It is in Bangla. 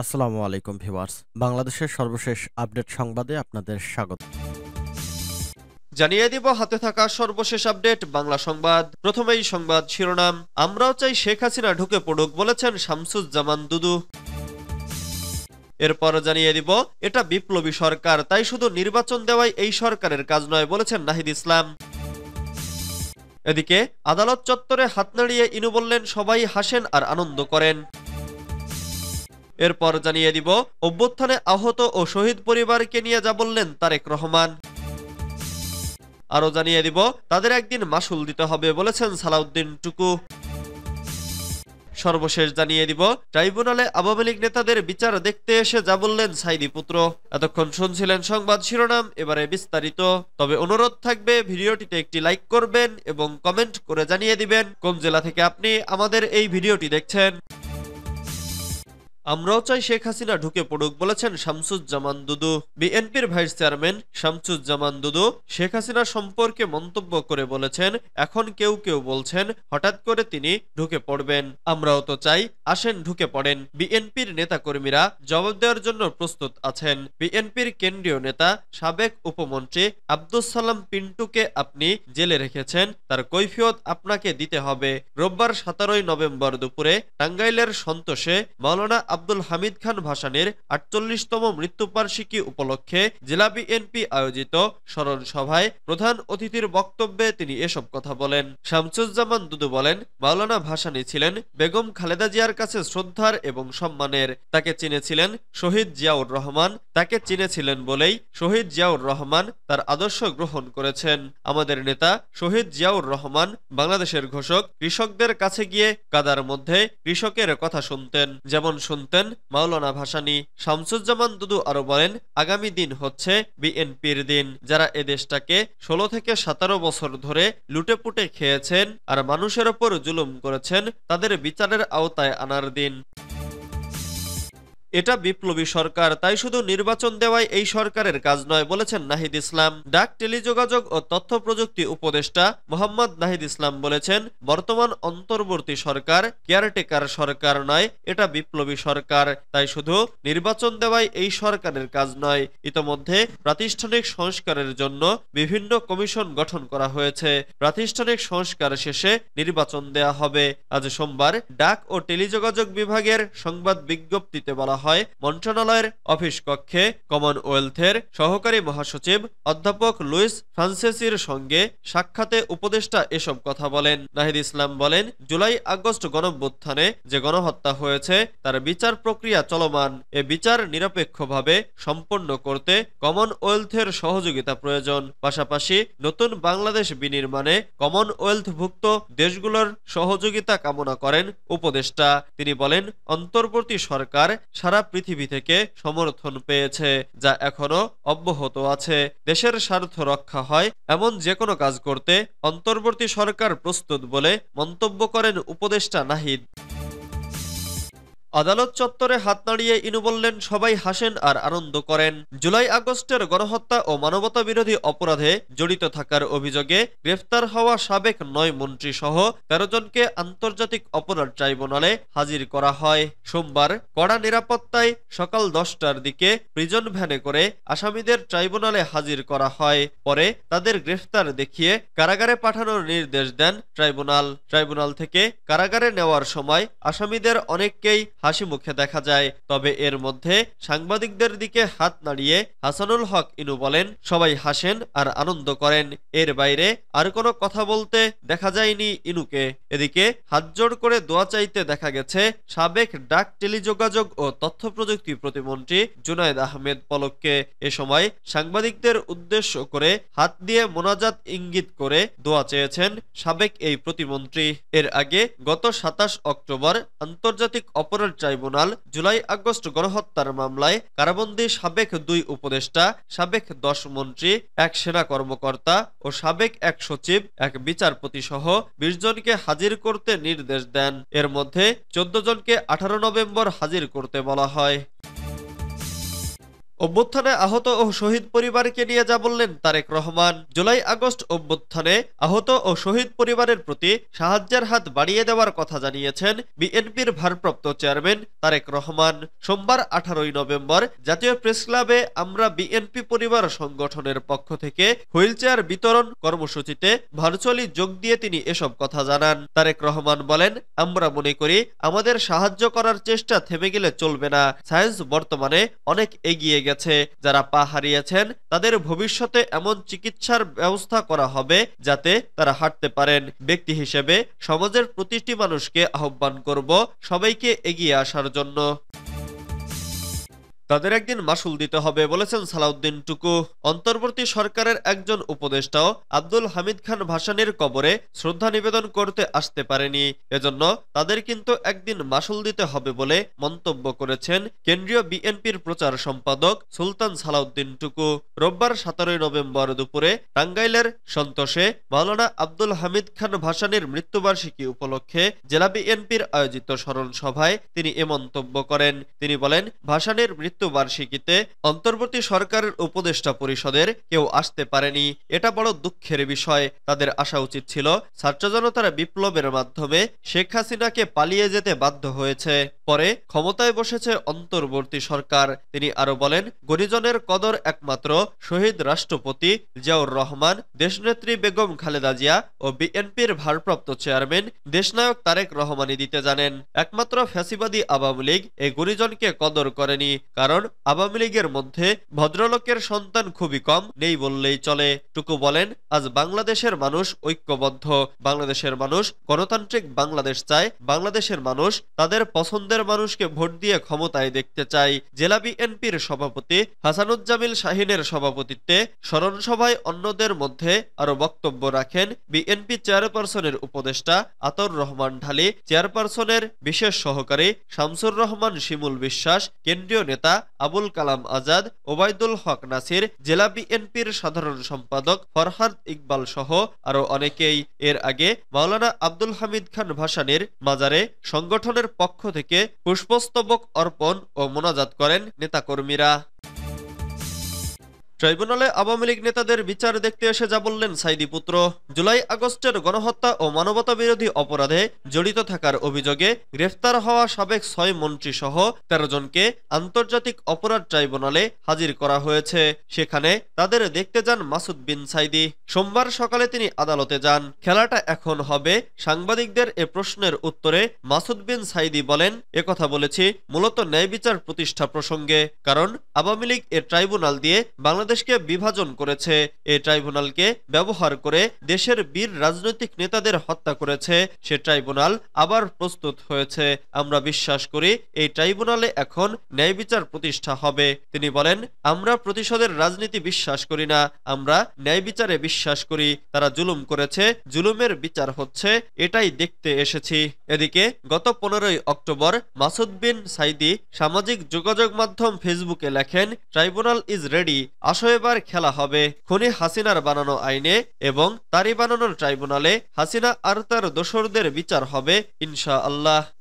আসসালামু আলাইকুম ভিউয়ার্স। বাংলাদেশের সর্বশেষ আপডেট সংবাদে আপনাদের স্বাগত। জানিয়ে দিব হাতে থাকা সর্বশেষ আপডেট বাংলা সংবাদ। প্রথমেই সংবাদ শিরোনাম। আমরাও চাই শেখ হাসিনা ঢুকে পড়ুক বলেছেন শামসুজ্জামান দুদু। এরপর জানিয়ে দিব এটা বিপ্লবী সরকার, তাই শুধু নির্বাচন দেওয়াই এই সরকারের কাজ নয় বলেছেন নাহিদ ইসলাম। এদিকে আদালত চত্বরে হাত নাড়িয়ে ইনু বললেন সবাই হাসেন আর আনন্দ করেন। এরপর জানিয়ে দিব অভ্যুত্থানে আহত ও শহীদ পরিবারকে নিয়ে যা বললেন তারেক রহমান। আরো জানিয়ে দিব তাদের একদিন মাসুল দিতে হবে বলেছেন সালাউদ্দিন টুকু। সর্বশেষ জানিয়ে দিব ট্রাইব্যুনালে আওয়ামী লীগ নেতাদের বিচার দেখতে এসে যা বললেন সাইদি পুত্র। এতক্ষণ শুনছিলেন সংবাদ শিরোনাম, এবারে বিস্তারিত। তবে অনুরোধ থাকবে ভিডিওটিতে একটি লাইক করবেন এবং কমেন্ট করে জানিয়ে দিবেন কোন জেলা থেকে আপনি আমাদের এই ভিডিওটি দেখছেন। আমরাও চাই শেখ হাসিনা ঢুকে পড়ুক বলেছেন শামসুজ্জামান দুদু। বিএনপির ভাইস চেয়ারম্যান শামসুজ্জামান দুদু শেখ হাসিনা সম্পর্কে মন্তব্য করে বলেছেন, এখন কেউ কেউ বলছেন হঠাৎ করে তিনি ঢুকে পড়বেন। আমরাও তো চাই আসেন ঢুকে পড়েন। বিএনপির নেতাকর্মীরা জবাব দেওয়ার জন্য প্রস্তুত আছেন। বিএনপির কেন্দ্রীয় নেতা সাবেক উপমন্ত্রী আব্দুস সালাম পিন্টুকে আপনি জেলে রেখেছেন, তার কৈফিয়ত আপনাকে দিতে হবে। রোববার 17 নভেম্বর দুপুরে টাঙ্গাইলের সন্তোষে মাওলানা আব্দুল হামিদ খান ভাসানীর ৪৮তম মৃত্যুবার্ষিকী উপলক্ষে জেলা বিএনপি আয়োজিত স্মরণ সভায় প্রধান অতিথির বক্তব্যে তিনি এসব কথা বলেন। শামসুজ্জামান দুদু বলেন, মাওলানা ভাসানী ছিলেন বেগম খালেদা জিয়ার কাছে শ্রদ্ধার এবং সম্মানের। তাকে চিনেছিলেন শহীদ জিয়াউর রহমান। তাকে চিনেছিলেন বলেই শহীদ জিয়াউর রহমান তার আদর্শ গ্রহণ করেছেন। আমাদের নেতা শহীদ জিয়াউর রহমান বাংলাদেশের ঘোষক। কৃষকদের কাছে গিয়ে কাদার মধ্যে কৃষকের কথা শুনতেন, যেমন শুনতেন মাওলানা ভাসানী। শামসুজ্জামান দুদু আরো বলেন, আগামী দিন হচ্ছে বিএনপির দিন। যারা এদেশটাকে 16 থেকে 17 বছর ধরে লুটেপুটে খেয়েছেন আর মানুষের ওপর জুলুম করেছেন, তাদের বিচারের আওতায় আনার দিন। এটা বিপ্লবী সরকার, তাই শুধু নির্বাচন দেওয়াই এই সরকারের কাজ নয় বলেছেন নাহিদ ইসলাম। ডাক, টেলিযোগাযোগ ও তথ্য প্রযুক্তি উপদেষ্টা মোহাম্মদ নাহিদ ইসলাম বলেছেন, বর্তমান অন্তর্বর্তী সরকার কেয়ারটেকার সরকার নয়, এটা বিপ্লবী সরকার, তাই শুধু নির্বাচন দেওয়াই এই সরকারের কাজ নয়। ইতোমধ্যে প্রাতিষ্ঠানিক সংস্কারের জন্য বিভিন্ন কমিশন গঠন করা হয়েছে। প্রাতিষ্ঠানিক সংস্কার শেষে নির্বাচন দেয়া হবে। আজ সোমবার ডাক ও টেলিযোগাযোগ বিভাগের সংবাদ বিজ্ঞপ্তিতে বলা হয়, মন্ত্রণালয়ের অফিস কক্ষে কমনওয়েলথের সহকারী মহাসচিব অধ্যাপক লুইস ফ্রান্সেসির সঙ্গে সাক্ষাতে উপদেষ্টা এসব কথা বলেন। নাহিদ ইসলাম বলেন, জুলাই আগস্ট গণঅভ্যুত্থানে যে গণহত্যা হয়েছে তার বিচার প্রক্রিয়া চলমান। এ বিচার নিরপেক্ষভাবে সম্পন্ন করতে কমনওয়েলথের সহযোগিতা প্রয়োজন। পাশাপাশি নতুন বাংলাদেশ বিনির্মাণে কমনওয়েলথভুক্ত দেশগুলোর সহযোগিতা কামনা করেন উপদেষ্টা। তিনি বলেন, অন্তর্বর্তী সরকার সারা পৃথিবী থেকে সমর্থন পেয়েছে, যা এখনো অব্যাহত আছে। দেশের স্বার্থ রক্ষা হয় এমন যে কোনো কাজ করতে অন্তর্বর্তী সরকার প্রস্তুত বলে মন্তব্য করেন উপদেষ্টা নাহিদ। আদালত চত্বরে হাত নাড়িয়ে ইনু বললেন সবাই হাসেন আর আনন্দ করেন। জুলাই আগস্টের গণহত্যা ও মানবতা বিরোধী অপরাধে জড়িত থাকার অভিযোগে গ্রেফতার হওয়া সাবেক 9 মন্ত্রী সহ 13 জনকে আন্তর্জাতিক অপরাধ ট্রাইব্যুনালে হাজির করা হয়। সোমবার কড়া নিরাপত্তায় সকাল 10টার দিকে প্রিজন ভ্যানে করে আসামিদের ট্রাইব্যুনালে হাজির করা হয়। পরে তাদের গ্রেফতার দেখিয়ে কারাগারে পাঠানোর নির্দেশ দেন ট্রাইব্যুনাল। ট্রাইব্যুনাল থেকে কারাগারে নেওয়ার সময় আসামিদের অনেককেই হাসি মুখে দেখা যায়। তবে এর মধ্যে সাংবাদিকদের দিকে হাত নাড়িয়ে হাসানুল হক ইনু বলেন, সবাই হাসেন আর আনন্দ করেন। এর বাইরে আর কোনো কথা বলতে দেখা যায়নি ইনুকে। এদিকে হাত জোড় করে দোয়া চাইতে দেখা গেছে সাবেক ডাক, টেলিযোগাযোগ ও তথ্য প্রযুক্তি প্রতিমন্ত্রী জুনায়েদ আহমেদ পলককে। এ সময় সাংবাদিকদের উদ্দেশ্য করে হাত দিয়ে মোনাজাত ইঙ্গিত করে দোয়া চেয়েছেন সাবেক এই প্রতিমন্ত্রী। এর আগে গত 27 অক্টোবর আন্তর্জাতিক অপরাধ ট্রাইব্যুনাল জুলাই আগস্ট গণহত্যার মামলায় কারাবন্দী সাবেক 2 উপদেষ্টা, সাবেক 10 মন্ত্রী, 1 সেনা কর্মকর্তা ও সাবেক 1 সচিব, 1 বিচারপতি সহ 20 জনকে হাজির করতে নির্দেশ দেন। এর মধ্যে 14 জনকে 18 নভেম্বর হাজির করতে বলা হয়। অভ্যুত্থানে আহত ও শহীদ পরিবারকে নিয়ে যা বললেন তারেক রহমান। জুলাই আগস্ট অভ্যুত্থানে আহত ও শহীদ পরিবারের প্রতি সাহায্যের হাত বাড়িয়ে দেওয়ার কথা জানিয়েছেন বিএনপির ভারপ্রাপ্ত চেয়ারম্যান তারেক রহমান। সোমবার 18 নভেম্বর জাতীয় প্রেসক্লাবে আমরা বিএনপি পরিবার সংগঠনের পক্ষ থেকে হুইলচেয়ার বিতরণ কর্মসূচিতে ভার্চুয়ালি যোগ দিয়ে তিনি এসব কথা জানান। তারেক রহমান বলেন, আমরা মনে করি আমাদের সাহায্য করার চেষ্টা থেমে গেলে চলবে না। সায়েন্স বর্তমানে অনেক এগিয়ে গেছে। যারা পা হারিয়েছেন তাদের ভবিষ্যতে এমন চিকিৎসার ব্যবস্থা করা হবে যাতে তারা হাঁটতে পারেন। ব্যক্তি হিসেবে সমাজের প্রতিটি মানুষকে আহ্বান করব সবাইকে এগিয়ে আসার জন্য। তাদের একদিন মাসুল দিতে হবে বলেছেন সালাউদ্দিন টুকু। অন্তর্বর্তী সরকারের একজন উপদেষ্টাও আব্দুল হামিদ খান ভাসানীর কবরে শ্রদ্ধা নিবেদন করতে আসতে পারেনি। এজন্য তাদের কিন্তু একদিন মাসুল দিতে হবে বলে মন্তব্য করেছেন কেন্দ্রীয় বিএনপির প্রচার সম্পাদক সুলতান সালাউদ্দিন টুকু। রোববার 17 নভেম্বর দুপুরে টাঙ্গাইলের সন্তোষে মাওলানা আব্দুল হামিদ খান ভাসানীর মৃত্যুবার্ষিকী উপলক্ষে জেলা বিএনপির আয়োজিত স্মরণ সভায় তিনি এ মন্তব্য করেন। তিনি বলেন, ভাসানীর মৃত্যুবার্ষিকীতে অন্তর্বর্তী সরকারের উপদেষ্টা পরিষদের কেউ আসতে পারেনি। এটা বড় দুঃখের বিষয়। তাদের আসা উচিত ছিল। ছাত্র জনতার বিপ্লবের মাধ্যমে শেখ হাসিনাকে পালিয়ে যেতে বাধ্য হয়েছে। পরে ক্ষমতায় বসেছে অন্তর্বর্তী সরকার। তিনি আরো বলেন, গরিজনের কদর একমাত্র শহীদ রাষ্ট্রপতি জিয়াউর রহমান, দেশনেত্রী বেগম খালেদা জিয়া ও বিএনপির ভারপ্রাপ্ত চেয়ারম্যান দেশনায়ক তারেক রহমানই দিতে জানেন। একমাত্র ফ্যাসিবাদী আওয়ামী লীগ এই গরিজনকে কদর করেনি। কারণ আওয়ামী লীগের মধ্যে ভদ্রলোকের সন্তান খুবই কম, নেই বললেই চলে। টুকু বলেন, আজ বাংলাদেশের মানুষ ঐক্যবদ্ধ। বাংলাদেশের মানুষ গণতান্ত্রিক বাংলাদেশ চায়। বাংলাদেশের মানুষ তাদের পছন্দের মানুষকে ভোট দিয়ে ক্ষমতায় দেখতে চায়। জেলা বিএনপির সভাপতি হাসানুজ্জামিল শাহিনের সভাপতিত্বে স্মরণ সভায় অন্যদের মধ্যে আরো বক্তব্য রাখেন বিএনপি চেয়ারপারসনের উপদেষ্টা আতর রহমান ঢালী, চেয়ারপারসনের বিশেষ সহকারী শামসুর রহমান শিমুল বিশ্বাস, কেন্দ্রীয় নেতা আবুল কালাম আজাদ, ওবায়দুল হক নাসির, জেলা বিএনপির সাধারণ সম্পাদক ফরহাদ ইকবাল সহ আরো অনেকেই। এর আগে মাওলানা আব্দুল হামিদ খান ভাসানীর মাজারে সংগঠনের পক্ষ থেকে পুষ্পস্তবক অর্পণ ও মোনাজাত করেন নেতাকর্মীরা। ট্রাইব্যুনালে আওয়ামী লীগ নেতাদের বিচার দেখতে এসে যা বললেন সাঈদী পুত্র। জুলাই আগস্টের গণহত্যা ও মানবতাবিরোধী অপরাধে জড়িত থাকার অভিযোগে গ্রেফতার হওয়া সাবেক 6 মন্ত্রী সহ 13 জনকে আন্তর্জাতিক অপরাধ ট্রাইব্যুনালে হাজির করা হয়েছে। সেখানে তাদের দেখতে যান মাসুদ বিন সাঈদী। সোমবার সকালে তিনি আদালতে যান। খেলাটা এখন হবে সাংবাদিকদের এ প্রশ্নের উত্তরে মাসুদ বিন সাঈদী বলেন, একথা বলেছি মূলত ন্যায় বিচার প্রতিষ্ঠা প্রসঙ্গে। কারণ আওয়ামী লীগ এ ট্রাইব্যুনাল দিয়ে বাংলাদেশকে বিভাজন করেছে। এই ট্রাইব্যুনালকে ব্যবহার করে দেশের বীর রাজনৈতিক নেতাদের হত্যা করেছে। সে ট্রাইব্যুনাল আবার প্রস্তুত হয়েছে। আমরা বিশ্বাস করি এই ট্রাইব্যুনালে এখন ন্যায় বিচার প্রতিষ্ঠা হবে। তিনি বলেন, আমরা প্রতিশোধের রাজনীতি বিশ্বাস করি না, আমরা ন্যায় বিচারে বিশ্বাস করি। তারা জুলুম করেছে, জুলুমের বিচার হচ্ছে, এটাই দেখতে এসেছি। এদিকে গত 15 অক্টোবর মাসুদ বিন সাঈদী সামাজিক যোগাযোগ মাধ্যম ফেসবুকে লেখেন, ট্রাইব্যুনাল ইজ রেডি, আসো এবার খেলা হবে। খুনি হাসিনার বানানো আইনে এবং তারই বানানো ট্রাইব্যুনালে হাসিনা আর তার দোসরদের বিচার হবে ইনশাআল্লাহ।